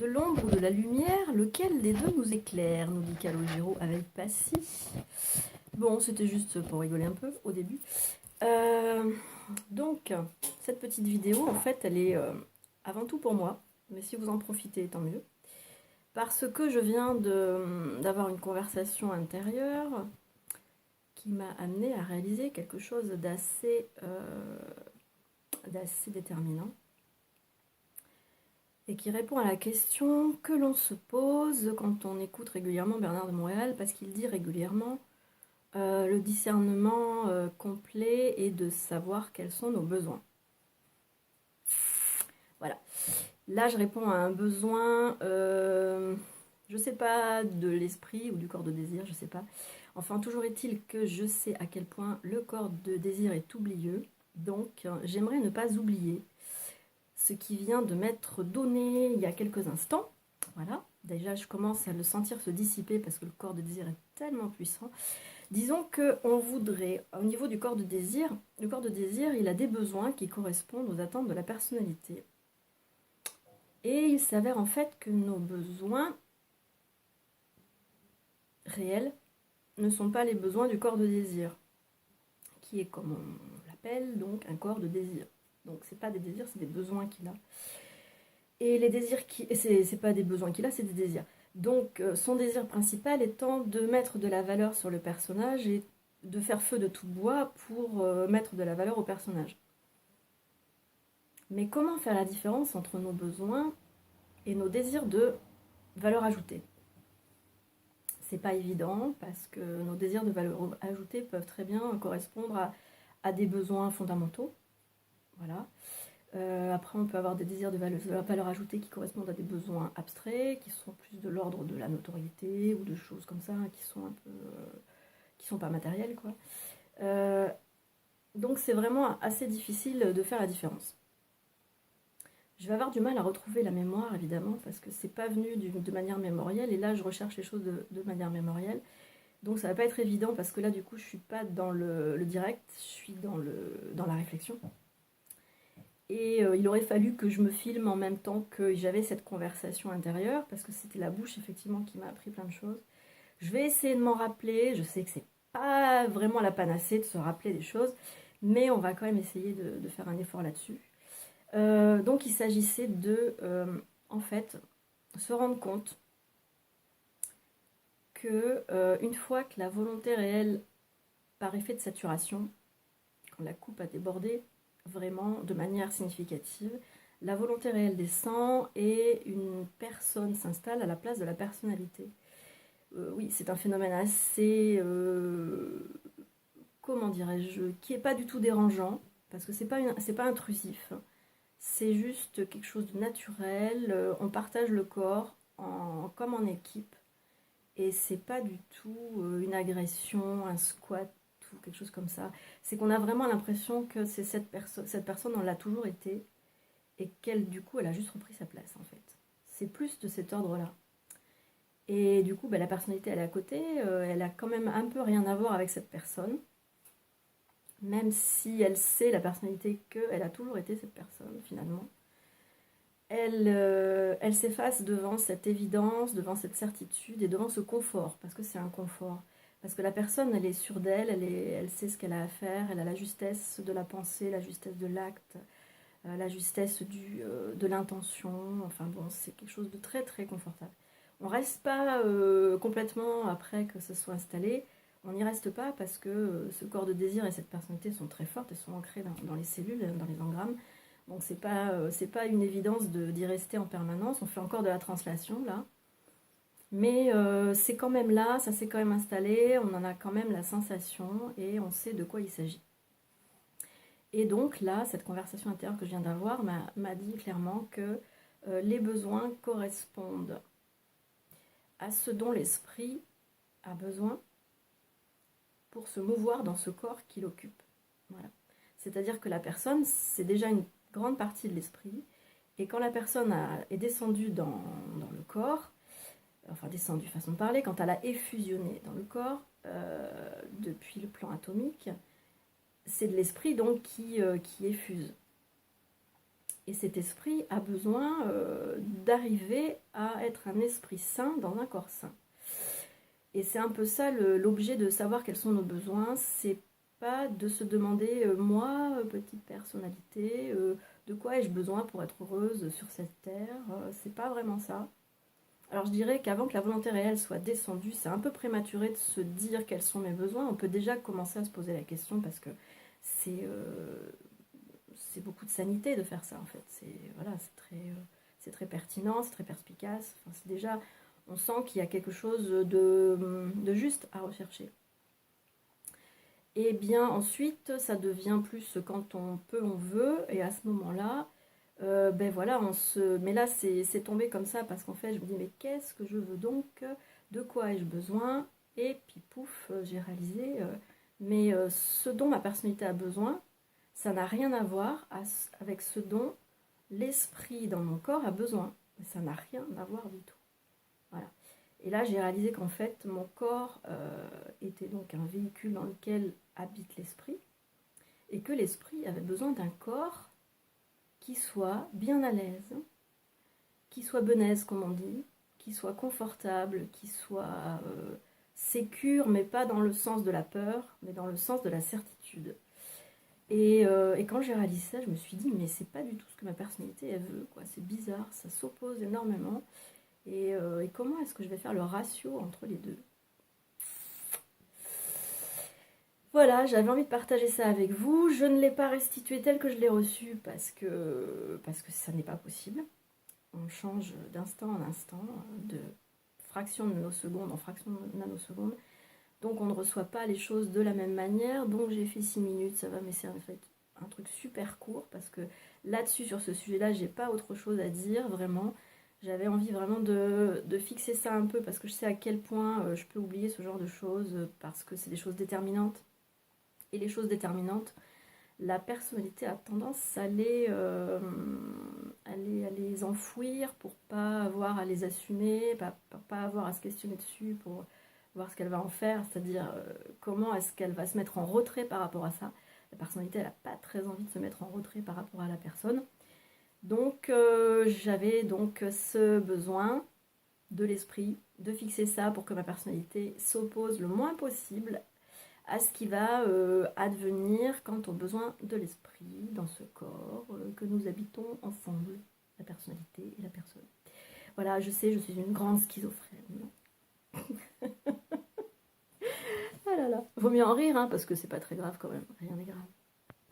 De l'ombre ou de la lumière, lequel des deux nous éclaire, nous dit Calogero avec Passy. Bon, c'était juste pour rigoler un peu au début. Donc, cette petite vidéo, en fait, elle est avant tout pour moi. Mais si vous en profitez, tant mieux. Parce que je viens d'avoir une conversation intérieure qui m'a amené à réaliser quelque chose d'assez déterminant. Et qui répond à la question que l'on se pose quand on écoute régulièrement Bernard de Montréal, parce qu'il dit régulièrement le discernement complet est de savoir quels sont nos besoins. Voilà. Là, je réponds à un besoin, je sais pas, de l'esprit ou du corps de désir, je sais pas. Enfin, toujours est-il que je sais à quel point le corps de désir est oublieux. Donc, j'aimerais ne pas oublier ce qui vient de m'être donné il y a quelques instants. Voilà, déjà je commence à le sentir se dissiper parce que le corps de désir est tellement puissant. Disons qu'on voudrait, au niveau du corps de désir, le corps de désir, il a des besoins qui correspondent aux attentes de la personnalité. Et il s'avère en fait que nos besoins réels ne sont pas les besoins du corps de désir, qui est, comme on l'appelle, donc un corps de désir. Donc c'est pas des désirs, c'est des besoins qu'il a. Et les désirs c'est pas des besoins qu'il a, c'est des désirs. Donc son désir principal étant de mettre de la valeur sur le personnage et de faire feu de tout bois pour mettre de la valeur au personnage. Mais comment faire la différence entre nos besoins et nos désirs de valeur ajoutée? C'est pas évident parce que nos désirs de valeur ajoutée peuvent très bien correspondre à des besoins fondamentaux. Voilà. Après, on peut avoir des désirs de valeur ajoutée qui correspondent à des besoins abstraits, qui sont plus de l'ordre de la notoriété ou de choses comme ça, qui sont un peu, qui sont pas matérielles, quoi. Donc, c'est vraiment assez difficile de faire la différence. Je vais avoir du mal à retrouver la mémoire, évidemment, parce que c'est pas venu de manière mémorielle, et là, je recherche les choses de manière mémorielle. Donc, ça va pas être évident, parce que là, du coup, je suis pas dans le direct, je suis dans la réflexion. Et il aurait fallu que je me filme en même temps que j'avais cette conversation intérieure, parce que c'était la bouche, effectivement, qui m'a appris plein de choses. Je vais essayer de m'en rappeler, je sais que c'est pas vraiment la panacée de se rappeler des choses, mais on va quand même essayer de faire un effort là-dessus. Donc il s'agissait de, en fait, se rendre compte que une fois que la volonté réelle, par effet de saturation, quand la coupe a débordé vraiment de manière significative, la volonté réelle descend et une personne s'installe à la place de la personnalité. Oui, c'est un phénomène assez, comment dirais-je, qui n'est pas du tout dérangeant, parce que c'est pas intrusif. C'est juste quelque chose de naturel. On partage le corps comme en équipe. Et c'est pas du tout une agression, un squat ou quelque chose comme ça. C'est qu'on a vraiment l'impression que c'est cette personne, on l'a toujours été. Et qu'elle, du coup, elle a juste repris sa place, en fait. C'est plus de cet ordre-là. Et du coup, la personnalité, elle est à côté. Elle a quand même un peu rien à voir avec cette personne. Même si elle sait, la personnalité, qu'elle a toujours été cette personne, finalement. Elle s'efface devant cette évidence, devant cette certitude et devant ce confort, parce que c'est un confort. Parce que la personne, elle est sûre d'elle, elle sait ce qu'elle a à faire, elle a la justesse de la pensée, la justesse de l'acte, la justesse de l'intention. Enfin bon, c'est quelque chose de très très confortable. On ne reste pas complètement après que ce soit installé, on n'y reste pas parce que ce corps de désir et cette personnalité sont très fortes, elles sont ancrées dans les cellules, dans les engrammes. Donc c'est pas une évidence d'y rester en permanence. On fait encore de la translation là. Mais c'est quand même là, ça s'est quand même installé, on en a quand même la sensation et on sait de quoi il s'agit. Et donc là, cette conversation intérieure que je viens d'avoir m'a dit clairement que les besoins correspondent à ce dont l'esprit a besoin pour se mouvoir dans ce corps qu'il occupe. Voilà. C'est-à-dire que la personne, c'est déjà une grande partie de l'esprit, et quand la personne est descendue dans le corps, enfin descendue façon de parler, quand elle a effusionné dans le corps, depuis le plan atomique, c'est de l'esprit donc qui effuse. Et cet esprit a besoin d'arriver à être un esprit sain dans un corps sain. Et c'est un peu ça l'objet de savoir quels sont nos besoins. C'est pas de se demander, moi, petite personnalité, de quoi ai-je besoin pour être heureuse sur cette terre. C'est pas vraiment ça. Alors je dirais qu'avant que la volonté réelle soit descendue, c'est un peu prématuré de se dire quels sont mes besoins. On peut déjà commencer à se poser la question parce que c'est beaucoup de sanité de faire ça en fait. Voilà, c'est très pertinent, c'est très perspicace. Enfin, c'est déjà, on sent qu'il y a quelque chose de juste à rechercher. Et bien ensuite, ça devient plus quand on peut, on veut, et à ce moment-là, ben voilà, mais là c'est tombé comme ça parce qu'en fait je me dis mais qu'est-ce que je veux donc, de quoi ai-je besoin, et puis pouf, j'ai réalisé, mais ce dont ma personnalité a besoin, ça n'a rien à voir avec ce dont l'esprit dans mon corps a besoin. Ça n'a rien à voir du tout. Voilà. Et là, j'ai réalisé qu'en fait, mon corps était donc un véhicule dans lequel habite l'esprit, et que l'esprit avait besoin d'un corps qui soit bien à l'aise, qui soit benaise, comme on dit, qui soit confortable, qui soit sécure, mais pas dans le sens de la peur, mais dans le sens de la certitude. Et quand j'ai réalisé ça, je me suis dit, mais c'est pas du tout ce que ma personnalité elle veut, quoi. C'est bizarre, ça s'oppose énormément. Et comment est-ce que je vais faire le ratio entre les deux? Voilà, j'avais envie de partager ça avec vous. Je ne l'ai pas restitué tel que je l'ai reçu parce que ça n'est pas possible. On change d'instant en instant, de fraction de nanoseconde en fraction de nanoseconde. Donc on ne reçoit pas les choses de la même manière. Donc j'ai fait 6 minutes, ça va, mais c'est en fait un truc super court parce que là-dessus, sur ce sujet-là, j'ai pas autre chose à dire, vraiment. J'avais envie vraiment de fixer ça un peu parce que je sais à quel point je peux oublier ce genre de choses parce que c'est des choses déterminantes. Et les choses déterminantes, la personnalité a tendance à les enfouir pour pas avoir à les assumer, pas avoir à se questionner dessus pour voir ce qu'elle va en faire, c'est-à-dire comment est-ce qu'elle va se mettre en retrait par rapport à ça. La personnalité, elle n'a pas très envie de se mettre en retrait par rapport à la personne. Donc j'avais donc ce besoin de l'esprit de fixer ça pour que ma personnalité s'oppose le moins possible à ce qui va advenir quant aux besoins de l'esprit dans ce corps que nous habitons ensemble, la personnalité et la personne. Voilà, je sais, je suis une grande schizophrène. Ah là là, vaut mieux en rire, hein, parce que c'est pas très grave quand même, rien n'est grave.